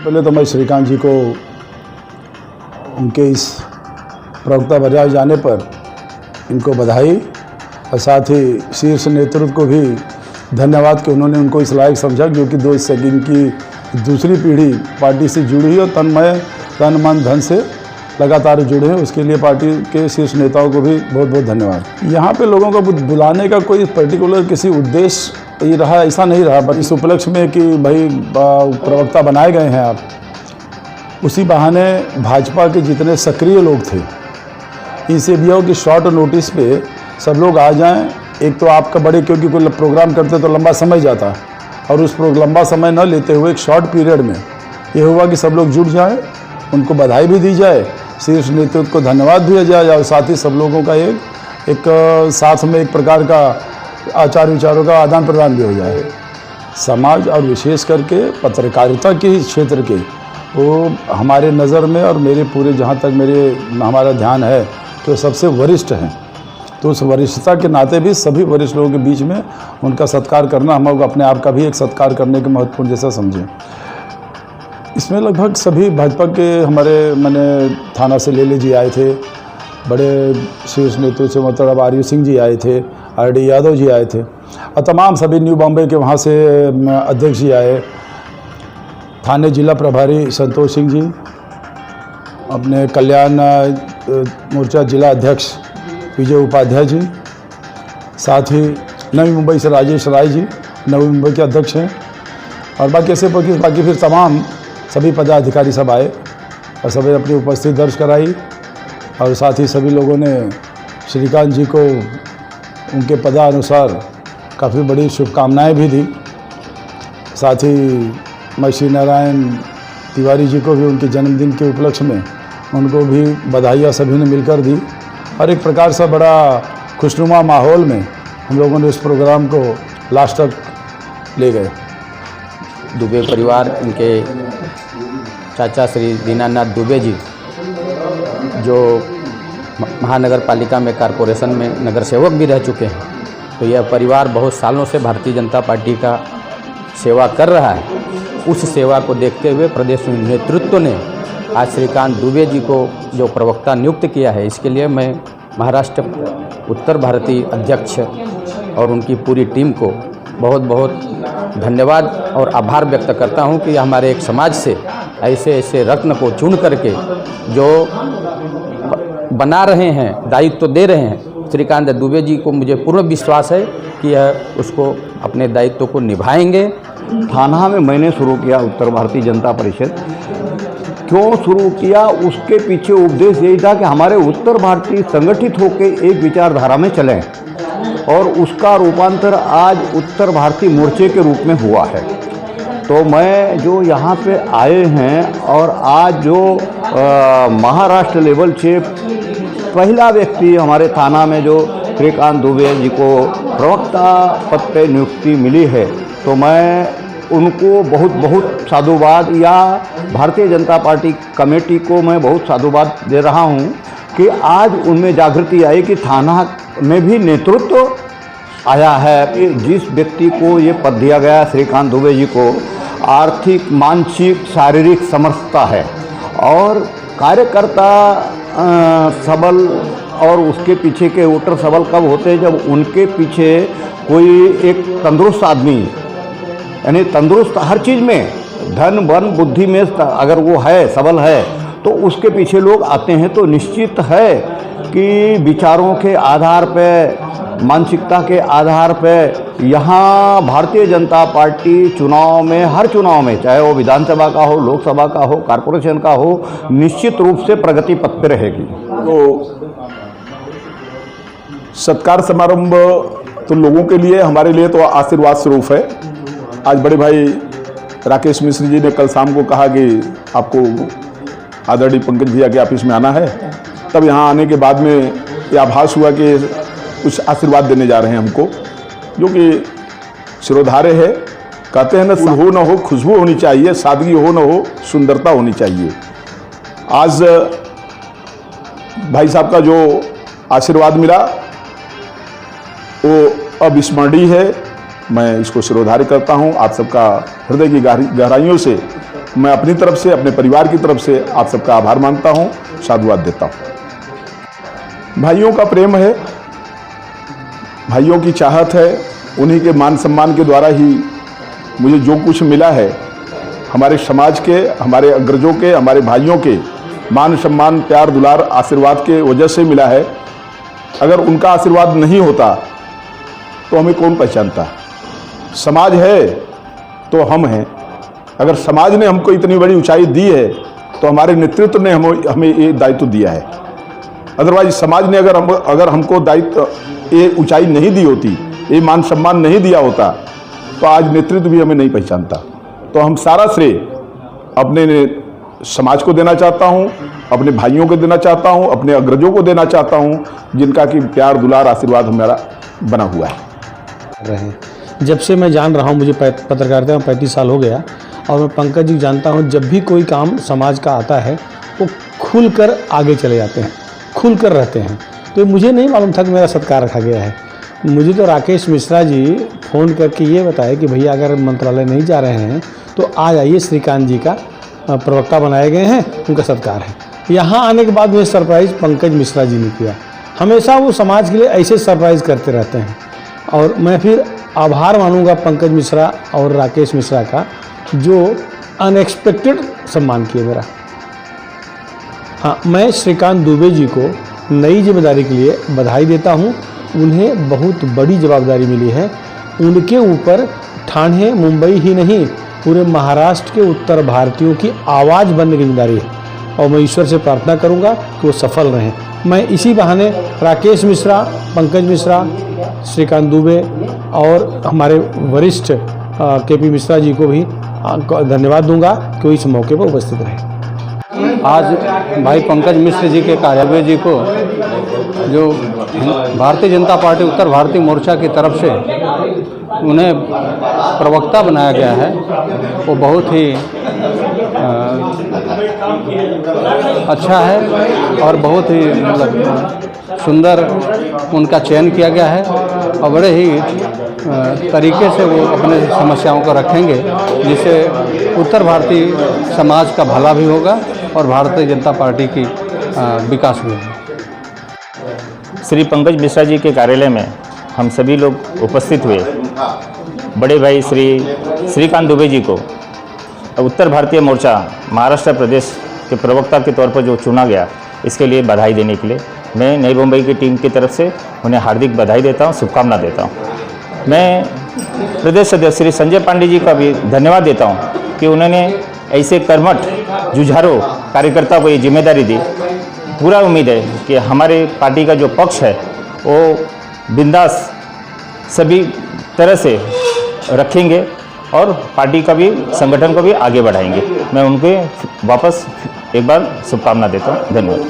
पहले तो मैं श्रीकांत जी को उनके इस प्रवक्ता बनाए जाने पर इनको बधाई और साथ ही शीर्ष नेतृत्व को भी धन्यवाद कि उन्होंने उनको इस लायक समझा, क्योंकि दो सेकंड की दूसरी पीढ़ी पार्टी से जुड़ी हुई और तन मन धन से लगातार जुड़े हैं। उसके लिए पार्टी के शीर्ष नेताओं को भी बहुत बहुत धन्यवाद। यहाँ पे लोगों को बुलाने का कोई पर्टिकुलर किसी उद्देश्य ही रहा, ऐसा नहीं रहा, बस इस उपलक्ष्य में कि भाई प्रवक्ता बनाए गए हैं आप, उसी बहाने भाजपा के जितने सक्रिय लोग थे इनसे भी हो कि शॉर्ट नोटिस पे सब लोग आ जाएं। एक तो आपका बड़े, क्योंकि कोई प्रोग्राम करते तो लंबा समय जाता, और उस लंबा समय न लेते हुए एक शॉर्ट पीरियड में ये हुआ कि सब लोग जुट जाएं, उनको बधाई भी दी जाए, शीर्ष नेतृत्व को धन्यवाद दिया जाए और साथ ही सब लोगों का एक साथ में एक प्रकार का आचार विचारों का आदान प्रदान भी हो जाए। समाज और विशेष करके पत्रकारिता के क्षेत्र के वो हमारे नज़र में और मेरे पूरे जहाँ तक हमारा ध्यान है तो सबसे वरिष्ठ हैं। तो उस वरिष्ठता के नाते भी सभी वरिष्ठ लोगों के बीच में उनका सत्कार करना हम लोग अपने आप का भी एक सत्कार करने के महत्वपूर्ण जैसा समझें। इसमें लगभग सभी भाजपा के हमारे थाना से लेले जी आए थे, बड़े शीर्ष नेतृत्व से मतलब आर्यू सिंह जी आए थे, आर.डी. यादव जी आए थे और तमाम सभी न्यू बॉम्बे के वहाँ से अध्यक्ष जी आए, थाने जिला प्रभारी संतोष सिंह जी, अपने कल्याण मोर्चा जिला अध्यक्ष विजय उपाध्याय जी, साथ ही नवी मुंबई से राजेश राय जी नवी मुंबई के अध्यक्ष हैं, और बाकी फिर तमाम सभी पदाधिकारी सब आए और सभी अपनी उपस्थिति दर्ज कराई। और साथ ही सभी लोगों ने श्रीकांत जी को उनके पदानुसार काफ़ी बड़ी शुभकामनाएं भी दी। साथ ही मैं श्री नारायण तिवारी जी को भी उनके जन्मदिन के उपलक्ष्य में उनको भी बधाइयाँ सभी ने मिलकर दी, और एक प्रकार से बड़ा खुशनुमा माहौल में हम लोगों ने इस प्रोग्राम को लास्ट तक ले गए। दुबे परिवार, इनके चाचा श्री दीनानाथ दुबे जी जो महानगर पालिका में कॉरपोरेशन में नगर सेवक भी रह चुके हैं, तो यह परिवार बहुत सालों से भारतीय जनता पार्टी का सेवा कर रहा है। उस सेवा को देखते हुए प्रदेश नेतृत्व ने आज श्रीकांत दुबे जी को जो प्रवक्ता नियुक्त किया है, इसके लिए मैं महाराष्ट्र उत्तर भारतीय अध्यक्ष और उनकी पूरी टीम को बहुत बहुत धन्यवाद और आभार व्यक्त करता हूं कि हमारे एक समाज से ऐसे रत्न को चुन करके जो बना रहे हैं, दायित्व दे रहे हैं श्रीकांत दुबे जी को, मुझे पूर्ण विश्वास है कि यह उसको अपने दायित्व को निभाएंगे। थाना में मैंने शुरू किया उत्तर भारतीय जनता परिषद। क्यों शुरू किया, उसके पीछे उद्देश्य यही था कि हमारे उत्तर भारतीय संगठित होकर एक विचारधारा में चलें, और उसका रूपांतर आज उत्तर भारतीय मोर्चे के रूप में हुआ है। तो मैं जो यहाँ पे आए हैं और आज जो महाराष्ट्र लेवल से पहला व्यक्ति हमारे थाना में जो श्रीकांत दुबे जी को प्रवक्ता पद पे नियुक्ति मिली है, तो मैं उनको बहुत बहुत साधुवाद, या भारतीय जनता पार्टी कमेटी को मैं बहुत साधुवाद दे रहा हूँ कि आज उनमें जागृति आई कि थाना में भी नेतृत्व आया है। जिस व्यक्ति को ये पद दिया गया श्रीकांत दुबे जी को आर्थिक, मानसिक, शारीरिक समर्थता है, और कार्यकर्ता सबल, और उसके पीछे के वोटर सबल कब होते हैं, जब उनके पीछे कोई एक तंदुरुस्त आदमी, यानी तंदुरुस्त हर चीज़ में, धन वन बुद्धि में अगर वो है, सबल है, तो उसके पीछे लोग आते हैं। तो निश्चित है कि विचारों के आधार पे, मानसिकता के आधार पे यहाँ भारतीय जनता पार्टी चुनाव में, हर चुनाव में, चाहे वो विधानसभा का हो, लोकसभा का हो, कॉरपोरेशन का हो, निश्चित रूप से प्रगति पथ पे रहेगी। तो सत्कार समारंभ तो लोगों के लिए, हमारे लिए तो आशीर्वाद स्वरूप है। आज बड़े भाई राकेश मिश्र जी ने कल शाम को कहा कि आपको आदरणीय पंकज भैया के ऑफिस में आना है, तब यहाँ आने के बाद में यह आभास हुआ कि कुछ आशीर्वाद देने जा रहे हैं हमको, जो कि शिरोधार्य है। कहते हैं ना, हो न हो खुशबू होनी चाहिए, सादगी हो न हो सुंदरता होनी चाहिए। आज भाई साहब का जो आशीर्वाद मिला वो अविस्मरणीय है। मैं इसको शिरोधार्य करता हूँ। आप सबका हृदय की गहराइयों से मैं अपनी तरफ से, अपने परिवार की तरफ से आप सबका आभार मानता हूँ, साधुवाद देता हूँ। भाइयों का प्रेम है, भाइयों की चाहत है, उन्हीं के मान सम्मान के द्वारा ही मुझे जो कुछ मिला है, हमारे समाज के, हमारे अग्रजों के, हमारे भाइयों के मान सम्मान, प्यार, दुलार, आशीर्वाद के वजह से मिला है। अगर उनका आशीर्वाद नहीं होता तो हमें कौन पहचानता। समाज है तो हम हैं। अगर समाज ने हमको इतनी बड़ी ऊंचाई दी है तो हमारे नेतृत्व ने हमें ये दायित्व दिया है। अदरवाइज समाज ने अगर हमको दायित्व, ये ऊंचाई नहीं दी होती, ये मान सम्मान नहीं दिया होता, तो आज नेतृत्व भी हमें नहीं पहचानता। तो हम सारा श्रेय अपने समाज को देना चाहता हूँ, अपने भाइयों को देना चाहता हूँ, अपने अग्रजों को देना चाहता हूँ, जिनका कि प्यार, दुलार, आशीर्वाद हमारा बना हुआ है। जब से मैं जान रहा हूँ, मुझे पत्रकारिता में 35 साल हो गया, और मैं पंकज जी जानता हूँ, जब भी कोई काम समाज का आता है वो खुलकर आगे चले जाते हैं, खुलकर रहते हैं। तो मुझे नहीं मालूम था कि मेरा सत्कार रखा गया है। मुझे तो राकेश मिश्रा जी फ़ोन करके ये बताए कि भैया अगर मंत्रालय नहीं जा रहे हैं तो आ जाइए, श्रीकांत जी का प्रवक्ता बनाए गए हैं, उनका सत्कार है। यहाँ आने के बाद मुझे सरप्राइज़ पंकज मिश्रा जी ने किया। हमेशा वो समाज के लिए ऐसे सरप्राइज़ करते रहते हैं, और मैं फिर आभार मानूंगा पंकज मिश्रा और राकेश मिश्रा का, जो अनएक्सपेक्टेड सम्मान किए मेरा। हाँ, मैं श्रीकांत दुबे जी को नई जिम्मेदारी के लिए बधाई देता हूँ। उन्हें बहुत बड़ी जवाबदारी मिली है। उनके ऊपर ठाणे, मुंबई ही नहीं, पूरे महाराष्ट्र के उत्तर भारतीयों की आवाज़ बनने की जिम्मेदारी है, और मैं ईश्वर से प्रार्थना करूंगा कि वो सफल रहें। मैं इसी बहाने राकेश मिश्रा, पंकज मिश्रा, श्रीकांत दुबे और हमारे वरिष्ठ केपी मिश्रा जी को भी धन्यवाद दूंगा कि वो इस मौके पर उपस्थित रहे। आज भाई पंकज मिश्र जी के कार्यालय जी को जो भारतीय जनता पार्टी उत्तर भारतीय मोर्चा की तरफ से उन्हें प्रवक्ता बनाया गया है, वो बहुत ही अच्छा है और बहुत ही मतलब सुंदर उनका चयन किया गया है, और बड़े ही तरीके से वो अपने समस्याओं को रखेंगे, जिससे उत्तर भारतीय समाज का भला भी होगा और भारतीय जनता पार्टी की विकास भी होगा। श्री पंकज मिश्रा जी के कार्यालय में हम सभी लोग उपस्थित हुए। बड़े भाई श्रीकांत दुबे जी को उत्तर भारतीय मोर्चा महाराष्ट्र प्रदेश के प्रवक्ता के तौर पर जो चुना गया, इसके लिए बधाई देने के लिए मैं नई मुंबई की टीम की तरफ से उन्हें हार्दिक बधाई देता हूं, शुभकामना देता हूं। मैं प्रदेश अध्यक्ष श्री संजय पांडे जी का भी धन्यवाद देता हूं कि उन्होंने ऐसे कर्मठ जुझारू कार्यकर्ता को ये जिम्मेदारी दी। पूरा उम्मीद है कि हमारे पार्टी का जो पक्ष है वो बिंदास सभी तरह से रखेंगे और पार्टी का भी, संगठन को भी आगे बढ़ाएंगे। मैं उनके वापस एक बार शुभकामना देता हूँ। धन्यवाद।